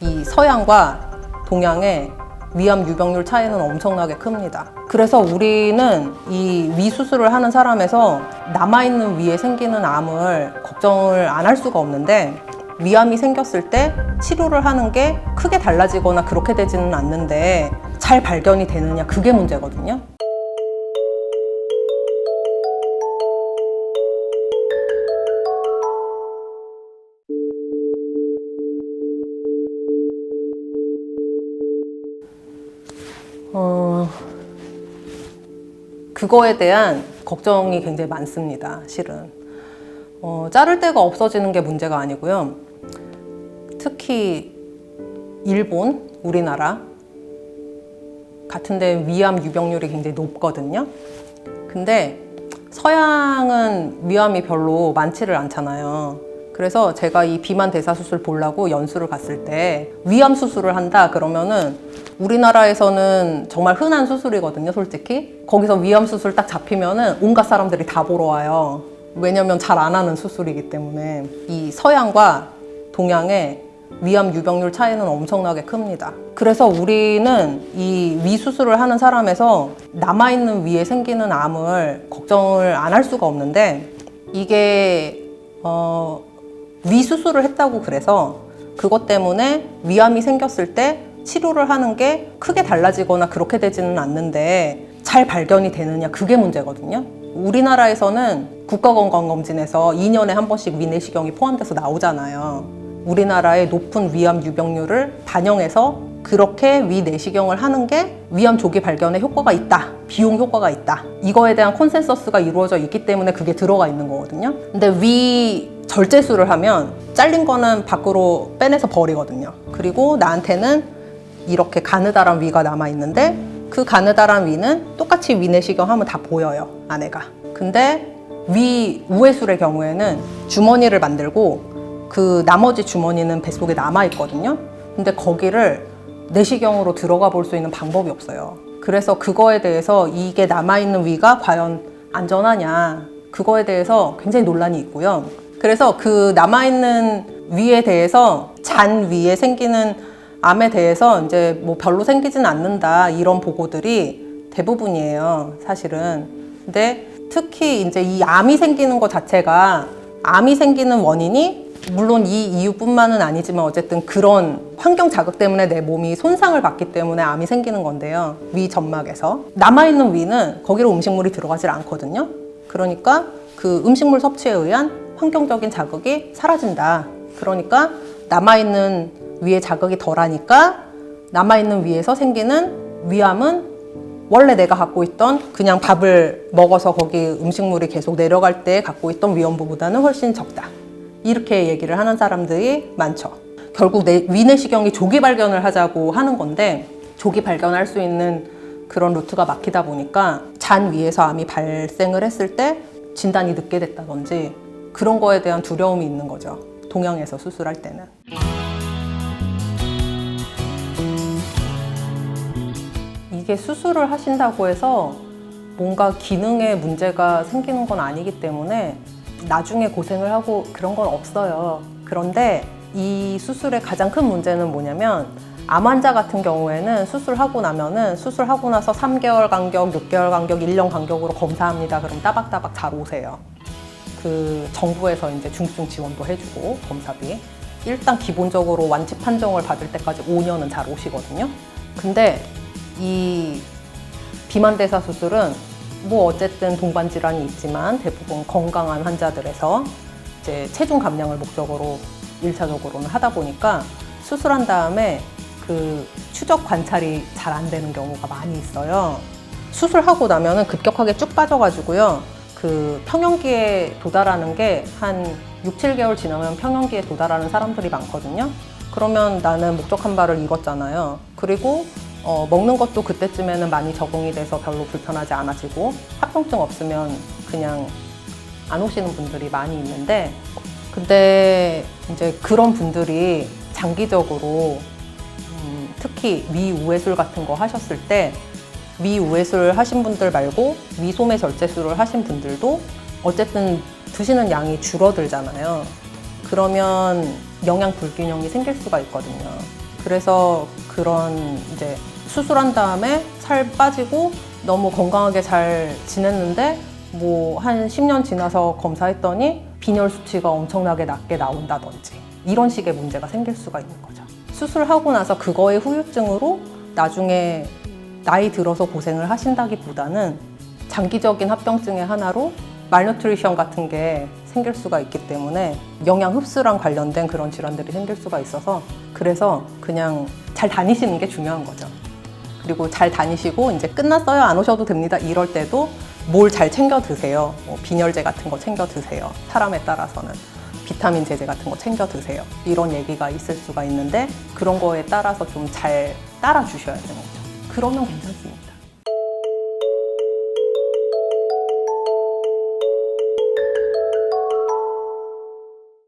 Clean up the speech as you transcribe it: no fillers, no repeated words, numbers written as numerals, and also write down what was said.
이 서양과 동양의 위암 유병률 차이는 엄청나게 큽니다. 그래서 우리는 이 위 수술을 하는 사람에서 남아있는 위에 생기는 암을 걱정을 안 할 수가 없는데, 위암이 생겼을 때 치료를 하는 게 크게 달라지거나 그렇게 되지는 않는데 잘 발견이 되느냐, 그게 문제거든요. 그거에 대한 걱정이 굉장히 많습니다, 실은. 자를 데가 없어지는 게 문제가 아니고요. 특히 일본, 우리나라 같은 데 위암 유병률이 굉장히 높거든요. 근데 서양은 위암이 별로 많지를 않잖아요. 그래서 제가 이 비만 대사 수술 보려고 연수를 갔을 때 위암 수술을 한다 그러면은, 우리나라에서는 정말 흔한 수술이거든요, 솔직히. 거기서 위암 수술 딱 잡히면은 온갖 사람들이 다 보러 와요. 왜냐면 잘 안 하는 수술이기 때문에. 이 서양과 동양의 위암 유병률 차이는 엄청나게 큽니다. 그래서 우리는 이 위 수술을 하는 사람에서 남아있는 위에 생기는 암을 걱정을 안 할 수가 없는데, 이게 위 수술을 했다고 그래서 그것 때문에 위암이 생겼을 때 치료를 하는 게 크게 달라지거나 그렇게 되지는 않는데 잘 발견이 되느냐, 그게 문제거든요. 우리나라에서는 국가건강검진에서 2년에 한 번씩 위내시경이 포함돼서 나오잖아요. 우리나라의 높은 위암 유병률을 반영해서 그렇게 위내시경을 하는 게 위암 조기 발견에 효과가 있다, 비용 효과가 있다, 이거에 대한 컨센서스가 이루어져 있기 때문에 그게 들어가 있는 거거든요. 근데 위 절제술을 하면 잘린 거는 밖으로 빼내서 버리거든요. 그리고 나한테는 이렇게 가느다란 위가 남아있는데, 그 가느다란 위는 똑같이 위내시경 하면 다 보여요, 안에가. 근데 위 우회술의 경우에는 주머니를 만들고 그 나머지 주머니는 뱃속에 남아있거든요. 근데 거기를 내시경으로 들어가 볼 수 있는 방법이 없어요. 그래서 그거에 대해서 이게 남아있는 위가 과연 안전하냐, 그거에 대해서 굉장히 논란이 있고요. 그래서 그 남아있는 위에 대해서, 잔 위에 생기는 암에 대해서 이제 뭐 별로 생기진 않는다, 이런 보고들이 대부분이에요, 사실은. 근데 특히 이제 이 암이 생기는 것 자체가, 암이 생기는 원인이 물론 이 이유뿐만은 아니지만 어쨌든 그런 환경 자극 때문에 내 몸이 손상을 받기 때문에 암이 생기는 건데요. 위 점막에서 남아있는 위는 거기로 음식물이 들어가질 않거든요. 그러니까 그 음식물 섭취에 의한 환경적인 자극이 사라진다. 그러니까 남아있는 위에 자극이 덜하니까 남아있는 위에서 생기는 위암은 원래 내가 갖고 있던, 그냥 밥을 먹어서 거기 음식물이 계속 내려갈 때 갖고 있던 위험부보다는 훨씬 적다, 이렇게 얘기를 하는 사람들이 많죠. 결국 위내시경이 조기 발견을 하자고 하는 건데, 조기 발견할 수 있는 그런 루트가 막히다 보니까 잔 위에서 암이 발생을 했을 때 진단이 늦게 됐다든지 그런 거에 대한 두려움이 있는 거죠, 동양에서 수술할 때는. 이게 수술을 하신다고 해서 뭔가 기능에 문제가 생기는 건 아니기 때문에 나중에 고생을 하고 그런 건 없어요. 그런데 이 수술의 가장 큰 문제는 뭐냐면, 암 환자 같은 경우에는 수술하고 나면은, 수술하고 나서 3개월 간격, 6개월 간격, 1년 간격으로 검사합니다. 그럼 따박따박 잘 오세요. 그 정부에서 이제 중증 지원도 해주고, 검사비. 일단 기본적으로 완치 판정을 받을 때까지 5년은 잘 오시거든요. 근데 이 비만대사 수술은 뭐 어쨌든 동반 질환이 있지만 대부분 건강한 환자들에서 이제 체중 감량을 목적으로 1차적으로는 하다 보니까, 수술한 다음에 그 추적 관찰이 잘 안 되는 경우가 많이 있어요. 수술하고 나면은 급격하게 쭉 빠져가지고요, 그 평형기에 도달하는 게 한 6, 7개월 지나면 평형기에 도달하는 사람들이 많거든요. 그러면 나는 목적한 바를 이뤘잖아요. 그리고 먹는 것도 그때쯤에는 많이 적응이 돼서 별로 불편하지 않아지고, 합병증 없으면 그냥 안 오시는 분들이 많이 있는데, 근데 이제 그런 분들이 장기적으로 특히 위우회술 같은 거 하셨을 때, 위우회술 하신 분들 말고 위소매 절제술을 하신 분들도 어쨌든 드시는 양이 줄어들잖아요. 그러면 영양 불균형이 생길 수가 있거든요. 그래서 그런 이제 수술한 다음에 살 빠지고 너무 건강하게 잘 지냈는데 뭐 한 10년 지나서 검사했더니 빈혈 수치가 엄청나게 낮게 나온다든지 이런 식의 문제가 생길 수가 있는 거죠. 수술하고 나서 그거의 후유증으로 나중에 나이 들어서 고생을 하신다기보다는 장기적인 합병증의 하나로 말뉴트리션 같은 게 생길 수가 있기 때문에 영양 흡수랑 관련된 그런 질환들이 생길 수가 있어서 그래서 그냥 잘 다니시는 게 중요한 거죠. 그리고 잘 다니시고 이제 끝났어요, 안 오셔도 됩니다 이럴 때도 뭘 잘 챙겨 드세요. 뭐 빈혈제 같은 거 챙겨 드세요. 사람에 따라서는 비타민 제제 같은 거 챙겨 드세요. 이런 얘기가 있을 수가 있는데 그런 거에 따라서 좀 잘 따라 주셔야 되는 거죠. 그러면 괜찮습니다.